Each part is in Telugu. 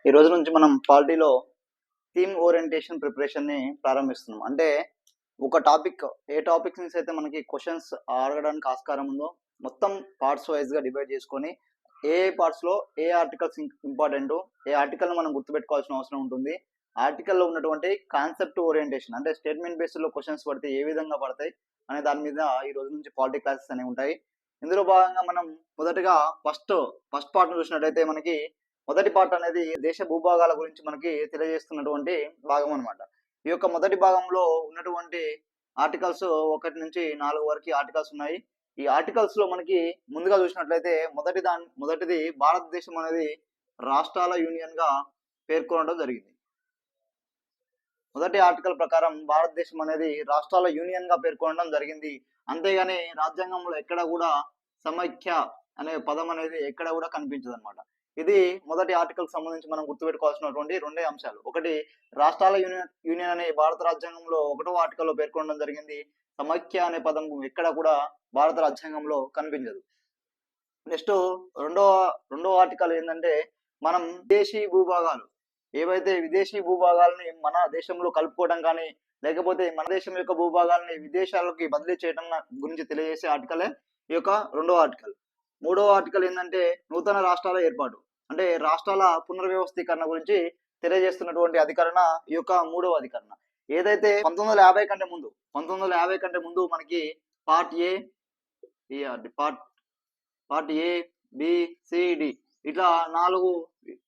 ఈ రోజు నుంచి మనం పాలిటీలో థీమ్ ఓరియంటేషన్ ప్రిపరేషన్ ని ప్రారంభిస్తున్నాం. అంటే ఒక టాపిక్ ఏ టాపిక్ నుంచి అయితే మనకి క్వశ్చన్స్ అడగడానికి ఆస్కారం ఉందో మొత్తం పార్ట్స్ వైజ్ గా డివైడ్ చేసుకొని ఏ పార్ట్స్ లో ఏ ఆర్టికల్స్ ఇంపార్టెంట్, ఏ ఆర్టికల్ మనం గుర్తుపెట్టుకోవాల్సిన అవసరం ఉంటుంది, ఆర్టికల్లో ఉన్నటువంటి కాన్సెప్ట్ ఓరియంటేషన్ అంటే స్టేట్మెంట్ బేస్డ్ లో క్వశ్చన్స్ పడితే ఏ విధంగా పడతాయి అనే దాని మీద ఈ రోజు నుంచి పాలిటీ క్లాసెస్ అనేవి ఉంటాయి. ఇందులో భాగంగా మనం మొదటగా ఫస్ట్ పార్ట్ చూసినట్టయితే మనకి మొదటి పార్ట్ అనేది దేశ భూభాగాల గురించి మనకి తెలియజేస్తున్నటువంటి భాగం అనమాట. ఈ యొక్క మొదటి భాగంలో ఉన్నటువంటి ఆర్టికల్స్ 1 నుంచి 4 వరకు ఆర్టికల్స్ ఉన్నాయి. ఈ ఆర్టికల్స్ లో మనకి ముందుగా చూసినట్లయితే మొదటిది భారతదేశం అనేది రాష్ట్రాల యూనియన్ గా పేర్కొనడం జరిగింది. మొదటి ఆర్టికల్ ప్రకారం భారతదేశం అనేది రాష్ట్రాల యూనియన్ గా పేర్కొనడం జరిగింది. అంతేగాని రాజ్యాంగంలో ఎక్కడ కూడా సమైక్య అనే పదం అనేది ఎక్కడ కూడా కనిపించదు అనమాట. ఇది మొదటి ఆర్టికల్ సంబంధించి మనం గుర్తుపెట్టుకోవాల్సినటువంటి రెండే అంశాలు. ఒకటి, రాష్ట్రాల యూనియన్ అనే భారత రాజ్యాంగంలో 1వ ఆర్టికల్లో పేర్కొనడం జరిగింది. సమైక్య అనే పదం ఎక్కడ కూడా భారత రాజ్యాంగంలో కనిపించదు. నెక్స్ట్ రెండో ఆర్టికల్ ఏంటంటే మనం విదేశీ భూభాగాలు ఏవైతే విదేశీ భూభాగాలని మన దేశంలో కలుపుకోవడం కానీ లేకపోతే మన దేశం యొక్క భూభాగాలని విదేశాలకి బదిలీ చేయడం గురించి తెలియజేసే ఆర్టికలే ఈ యొక్క రెండో ఆర్టికల్. మూడో ఆర్టికల్ ఏంటంటే నూతన రాష్ట్రాల ఏర్పాటు అంటే రాష్ట్రాల పునర్వ్యవస్థీకరణ గురించి తెలియజేస్తున్నటువంటి అధికరణ ఈ యొక్క మూడవ అధికరణ. ఏదైతే 1950 కంటే ముందు మనకి part A B C D ఇట్లా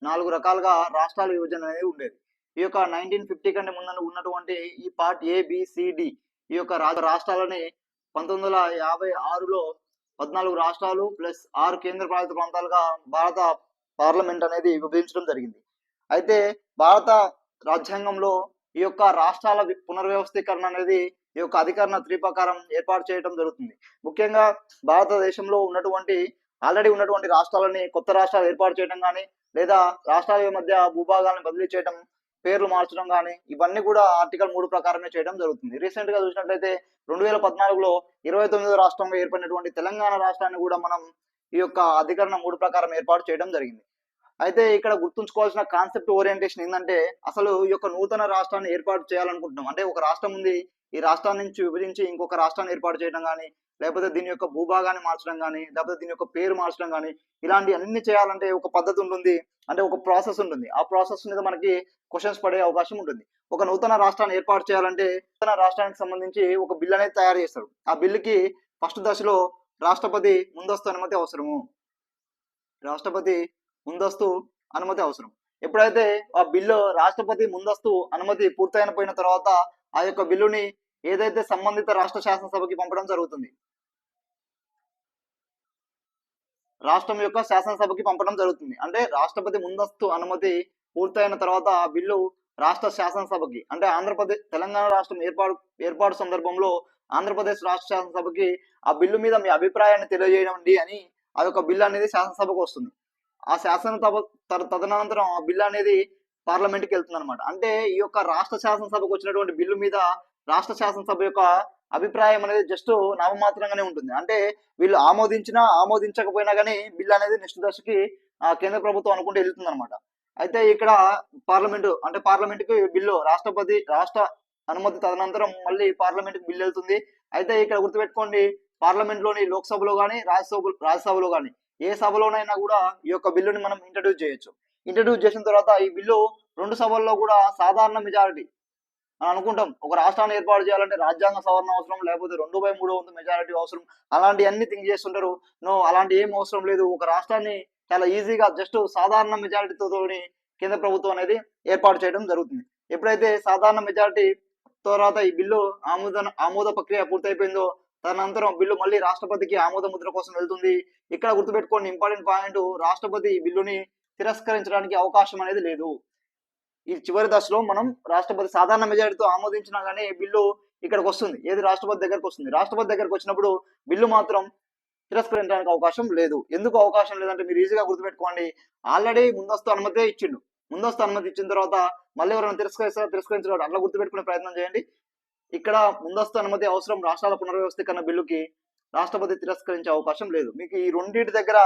నాలుగు రకాలుగా రాష్ట్రాల విభజన అనేది ఉండేది. ఈ యొక్క 1950 కంటే ముందు ఉన్నటువంటి ఈ పార్ట్ ఏబిసిడి ఈ యొక్క రాష్ట్రాలని 1956లో 14 రాష్ట్రాలు ప్లస్ 6 కేంద్ర పాలిత ప్రాంతాలుగా భారత పార్లమెంట్ అనేది విభజించడం జరిగింది. అయితే భారత రాజ్యాంగంలో ఈ యొక్క రాష్ట్రాల పునర్వ్యవస్థీకరణ అనేది ఈ యొక్క అధికరణ 3 ప్రకారం ఏర్పాటు చేయడం జరుగుతుంది. ముఖ్యంగా భారతదేశంలో ఆల్రెడీ ఉన్నటువంటి రాష్ట్రాలని కొత్త రాష్ట్రాలు ఏర్పాటు చేయడం కానీ లేదా రాష్ట్రాల మధ్య భూభాగాలను బదిలీ చేయడం, పేర్లు మార్చడం కానీ ఇవన్నీ కూడా ఆర్టికల్ 3 ప్రకారమే చేయడం జరుగుతుంది. రీసెంట్ గా చూసినట్లయితే 2014లో 29వ రాష్ట్రంగా ఏర్పడినటువంటి తెలంగాణ రాష్ట్రాన్ని కూడా మనం ఈ యొక్క అధికరణ 3 ప్రకారం ఏర్పాటు చేయడం జరిగింది. అయితే ఇక్కడ గుర్తుంచుకోవాల్సిన కాన్సెప్ట్ ఓరియంటేషన్ ఏంటంటే అసలు ఈ యొక్క నూతన రాష్ట్రాన్ని ఏర్పాటు చేయాలనుకుంటున్నాం అంటే ఒక రాష్ట్రం ఉంది, ఈ రాష్ట్రాన్ని నుంచి విభజించి ఇంకొక రాష్ట్రాన్ని ఏర్పాటు చేయడం కానీ లేకపోతే దీని యొక్క భూభాగాన్ని మార్చడం కానీ లేకపోతే దీని యొక్క పేరు మార్చడం కానీ ఇలాంటి అన్ని చేయాలంటే ఒక పద్ధతి ఉంటుంది, అంటే ఒక ప్రాసెస్ ఉంటుంది. ఆ ప్రాసెస్ మీద మనకి క్వశ్చన్స్ పడే అవకాశం ఉంటుంది. ఒక నూతన రాష్ట్రాన్ని ఏర్పాటు చేయాలంటే నూతన రాష్ట్రానికి సంబంధించి ఒక బిల్ అనేది తయారు చేస్తారు. ఆ బిల్లుకి ఫస్ట్ దశలో రాష్ట్రపతి ముందస్తు అనుమతి అవసరం. ఎప్పుడైతే ఆ బిల్లు రాష్ట్రపతి ముందస్తు అనుమతి పూర్తయిన తర్వాత ఆ యొక్క బిల్లుని ఏదైతే సంబంధిత రాష్ట్ర శాసనసభకి పంపడం జరుగుతుంది. రాష్ట్రం యొక్క శాసనసభకి పంపడం జరుగుతుంది. అంటే రాష్ట్రపతి ముందస్తు అనుమతి పూర్తయిన తర్వాత ఆ బిల్లు రాష్ట్ర శాసనసభకి అంటే తెలంగాణ రాష్ట్రం ఏర్పాటు సందర్భంలో ఆంధ్రప్రదేశ్ రాష్ట్ర శాసనసభకి ఆ బిల్లు మీద మీ అభిప్రాయాన్ని తెలియజేయండి అని ఆ యొక్క బిల్లు అనేది శాసనసభకు వస్తుంది. ఆ శాసనసభ తదనంతరం ఆ బిల్లు అనేది పార్లమెంట్కి వెళ్తుంది అనమాట. అంటే ఈ యొక్క రాష్ట్ర శాసనసభకు వచ్చినటువంటి బిల్లు మీద రాష్ట్ర శాసనసభ యొక్క అభిప్రాయం అనేది జస్ట్ నామమాత్రంగానే ఉంటుంది. అంటే వీళ్ళు ఆమోదించినా ఆమోదించకపోయినా కానీ బిల్లు అనేది నెక్స్ట్ దశకి కేంద్ర ప్రభుత్వం అనుకుంటే వెళ్తుంది అనమాట. అయితే ఇక్కడ పార్లమెంట్కి బిల్లు రాష్ట్ర అనుమతి తదనంతరం మళ్ళీ పార్లమెంట్కి బిల్లు వెళ్తుంది. అయితే ఇక్కడ గుర్తుపెట్టుకోండి, పార్లమెంట్ లోని లోక్సభలో కానీ రాజ్యసభలో కానీ ఏ సభలోనైనా కూడా ఈ యొక్క బిల్లుని మనం ఇంట్రడ్యూస్ చేయొచ్చు. ఇంట్రడ్యూస్ చేసిన తర్వాత ఈ బిల్లు 2 సభల్లో కూడా సాధారణ మెజారిటీ అని అనుకుంటాం. ఒక రాష్ట్రాన్ని ఏర్పాటు చేయాలంటే రాజ్యాంగ సవరణ అవసరం, లేకపోతే 2/3 వంతు మెజారిటీ అవసరం, అలాంటి అన్ని థింక్ చేస్తుంటారు. అలాంటి ఏం అవసరం లేదు. ఒక రాష్ట్రాన్ని చాలా ఈజీగా జస్ట్ సాధారణ మెజారిటీతో కేంద్ర ప్రభుత్వం అనేది ఏర్పాటు చేయడం జరుగుతుంది. ఎప్పుడైతే సాధారణ మెజారిటీ తర్వాత ఈ బిల్లు ఆమోద ప్రక్రియ పూర్తయిపోయిందో తదనంతరం బిల్లు మళ్ళీ రాష్ట్రపతికి ఆమోద ముద్ర కోసం వెళ్తుంది. ఇక్కడ గుర్తుపెట్టుకోండి, ఇంపార్టెంట్ పాయింట్, రాష్ట్రపతి ఈ బిల్లుని తిరస్కరించడానికి అవకాశం అనేది లేదు. ఈ చివరి దశలో మనం రాష్ట్రపతి సాధారణ మెజారిటీతో ఆమోదించినా కానీ బిల్లు ఇక్కడికి వస్తుంది, ఏది రాష్ట్రపతి దగ్గరకు వస్తుంది. రాష్ట్రపతి దగ్గరకు వచ్చినప్పుడు బిల్లు మాత్రం తిరస్కరించడానికి అవకాశం లేదు. ఎందుకు అవకాశం లేదంటే మీరు ఈజీగా గుర్తుపెట్టుకోండి, ఆల్రెడీ ముందస్తు అనుమతి ఇచ్చిండు. ముందస్తు అనుమతి ఇచ్చిన తర్వాత మళ్ళీ ఎవరైనా తిరస్కరించడం అట్లా గుర్తుపెట్టుకునే ప్రయత్నం చేయండి. ఇక్కడ ముందస్తు అనుమతి అవసరం రాష్ట్రాల పునర్వ్యవస్థీకరణ బిల్లుకి, రాష్ట్రపతి తిరస్కరించే అవకాశం లేదు. మీకు ఈ రెండింటి దగ్గర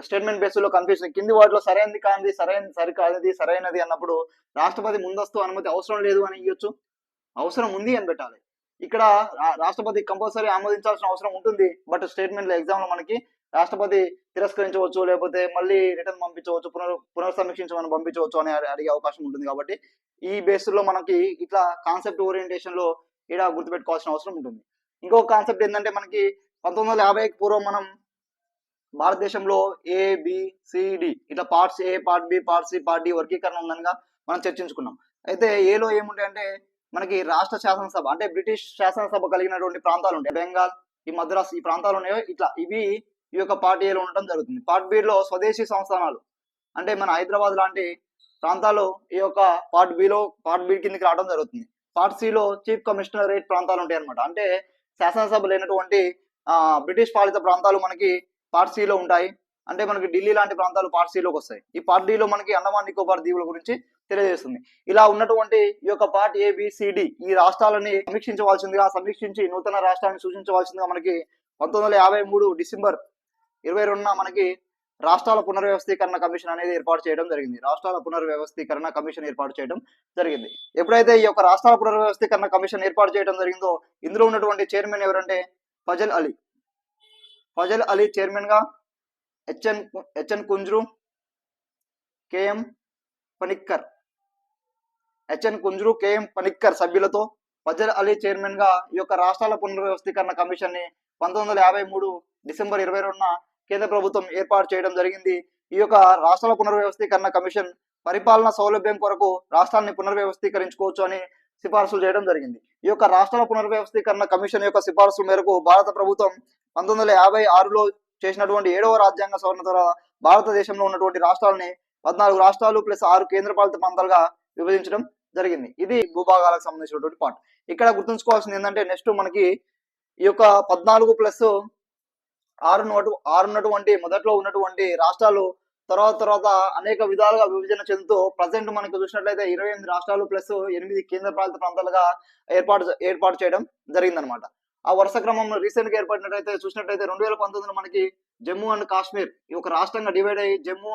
స్టేట్మెంట్ బేస్ లో కన్ఫ్యూజన్, కింది వాటిలో సరైనది కానిది, సరికానిది సరైనది అన్నప్పుడు రాష్ట్రపతి ముందస్తు అనుమతి అవసరం లేదు అని ఇవ్వచ్చు, అవసరం ఉంది అని పెట్టాలి. ఇక్కడ రాష్ట్రపతి కంపల్సరీ ఆమోదించాల్సిన అవసరం ఉంటుంది. బట్ స్టేట్మెంట్ లో ఎగ్జామ్ లో మనకి రాష్ట్రపతి తిరస్కరించవచ్చు, లేకపోతే మళ్ళీ రిటర్న్ పంపించవచ్చు, పునర్సమీక్షించమని పంపించవచ్చు అని అడిగే అవకాశం ఉంటుంది. కాబట్టి ఈ బేస్ లో మనకి ఇట్లా కాన్సెప్ట్ ఓరియంటేషన్ లో ఇక్కడ గుర్తుపెట్టుకోవాల్సిన అవసరం ఉంటుంది. ఇంకొక కాన్సెప్ట్ ఏంటంటే మనకి 1950కి పూర్వం మనం భారతదేశంలో ABCD ఇట్లా parts A, part B, part C, part D వర్గీకరణ ఉందనగా మనం చర్చించుకున్నాం. అయితే ఏలో ఏముంటాయంటే మనకి రాష్ట్ర శాసనసభ అంటే బ్రిటిష్ శాసనసభ కలిగినటువంటి ప్రాంతాలు ఉంటాయి. బెంగాల్, ఈ మద్రాస్, ఈ ప్రాంతాలు ఉన్నాయో ఇట్లా ఇవి ఈ యొక్క పార్ట్ ఏలో ఉండటం జరుగుతుంది. పార్ట్ బి లో స్వదేశీ సంస్థానాలు అంటే మన హైదరాబాద్ లాంటి ప్రాంతాలు ఈ యొక్క పార్ట్ బి కిందకి రావడం జరుగుతుంది. పార్ట్ సి లో చీఫ్ కమిషనరేట్ ప్రాంతాలు ఉంటాయి అనమాట. అంటే శాసనసభ లేనటువంటి బ్రిటిష్ పాలిత ప్రాంతాలు మనకి పార్ట్ సి లో ఉంటాయి. అంటే మనకి ఢిల్లీ లాంటి ప్రాంతాలు పార్ట్ సి లోకి వస్తాయి. ఈ పార్ట్ డి లో మనకి అండమాన్ నికోబార్ దీవుల గురించి తెలియజేస్తుంది. ఇలా ఉన్నటువంటి ఈ యొక్క పార్ట్ ABCD ఈ రాష్ట్రాలని సమీక్షించి నూతన రాష్ట్రాన్ని సూచించవలసిందిగా మనకి 1953 డిసెంబర్ 22న మనకి రాష్ట్రాల పునర్వ్యవస్థీకరణ కమిషన్ అనేది ఏర్పాటు చేయడం జరిగింది. రాష్ట్రాల పునర్వ్యవస్థీకరణ కమిషన్ ఏర్పాటు చేయడం జరిగింది. ఎప్పుడైతే ఈ యొక్క రాష్ట్రాల పునర్వ్యవస్థీకరణ కమిషన్ ఏర్పాటు చేయడం జరిగిందో ఇందులో ఉన్నటువంటి చైర్మన్ ఎవరంటే ఫజల్ అలీ చైర్మన్ గా, హెచ్ఎన్ కుంజ్రు, KM పనిక్కర్ సభ్యులతో ఫజల్ అలీ చైర్మన్ గా ఈ యొక్క రాష్ట్రాల పునర్వ్యవస్థీకరణ కమిషన్ ని 1953 డిసెంబర్ 22న కేంద్ర ప్రభుత్వం ఏర్పాటు చేయడం జరిగింది. ఈ యొక్క రాష్ట్రాల పునర్వ్యవస్థీకరణ కమిషన్ పరిపాలన సౌలభ్యం కొరకు రాష్ట్రాన్ని పునర్వ్యవస్థీకరించుకోవచ్చు అని సిఫార్సులు చేయడం జరిగింది. ఈ యొక్క రాష్ట్రాల పునర్వ్యవస్థీకరణ కమిషన్ యొక్క సిఫార్సుల మేరకు భారత ప్రభుత్వం 1956లో చేసినటువంటి 7వ రాజ్యాంగ సవరణ ద్వారా భారతదేశంలో ఉన్నటువంటి రాష్ట్రాలని 14 రాష్ట్రాలు ప్లస్ 6 కేంద్రపాలిత ప్రాంతాలుగా విభజించడం జరిగింది. ఇది భూభాగాలకు సంబంధించినటువంటి పార్ట్. ఇక్కడ గుర్తుంచుకోవాల్సింది ఏంటంటే నెక్స్ట్ మనకి ఈ యొక్క 14+6 ఉన్నటువంటి మొదట్లో ఉన్నటువంటి రాష్ట్రాలు తర్వాత అనేక విధాలుగా విభజన చెందుతూ ప్రజెంట్ మనకు చూసినట్లయితే 28 రాష్ట్రాలు ప్లస్ 8 కేంద్రపాలిత ప్రాంతాలుగా ఏర్పాటు చేయడం జరిగిందనమాట. ఆ వరుస క్రమంలో రీసెంట్ గా ఏర్పడినట్లయితే చూసినట్లయితే 2019లో మనకి జమ్మూ అండ్ కాశ్మీర్ ఈ ఒక రాష్ట్రంగా డివైడ్ అయ్యి జమ్మూ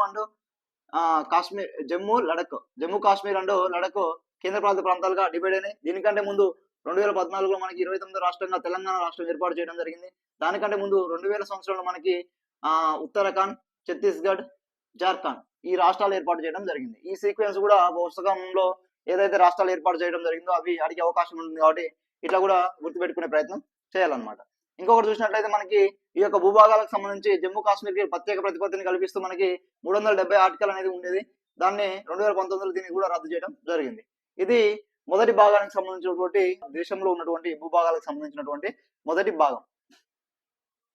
కాశ్మీర్ అండ్ లడక్ కేంద్రపాలిత ప్రాంతాలుగా డివైడ్ అయినాయి. దీనికంటే ముందు 2014లో మనకి 29వ రాష్ట్రంగా తెలంగాణ రాష్ట్రం ఏర్పాటు చేయడం జరిగింది. దానికంటే ముందు 2000 సంవత్సరంలో మనకి ఉత్తరాఖండ్, ఛత్తీస్గఢ్, జార్ఖండ్ ఈ రాష్ట్రాలు ఏర్పాటు చేయడం జరిగింది. ఈ సీక్వెన్స్ కూడా పుస్తకంలో ఏదైతే రాష్ట్రాలు ఏర్పాటు చేయడం జరిగిందో అవి అడిగే అవకాశం ఉంటుంది. కాబట్టి ఇట్లా కూడా గుర్తుపెట్టుకునే ప్రయత్నం చేయాలన్నమాట. ఇంకొకటి చూసినట్లయితే మనకి ఈ యొక్క భూభాగాలకు సంబంధించి జమ్మూ కాశ్మీర్ కి ప్రత్యేక ప్రతిపత్తిని కల్పిస్తూ మనకి 370 ఆర్టికల్ అనేది ఉండేది. దాన్ని 2019లో దీన్ని కూడా రద్దు చేయడం జరిగింది. ఇది మొదటి భాగానికి సంబంధించినటువంటి దేశంలో ఉన్నటువంటి భూభాగాలకు సంబంధించినటువంటి మొదటి భాగం.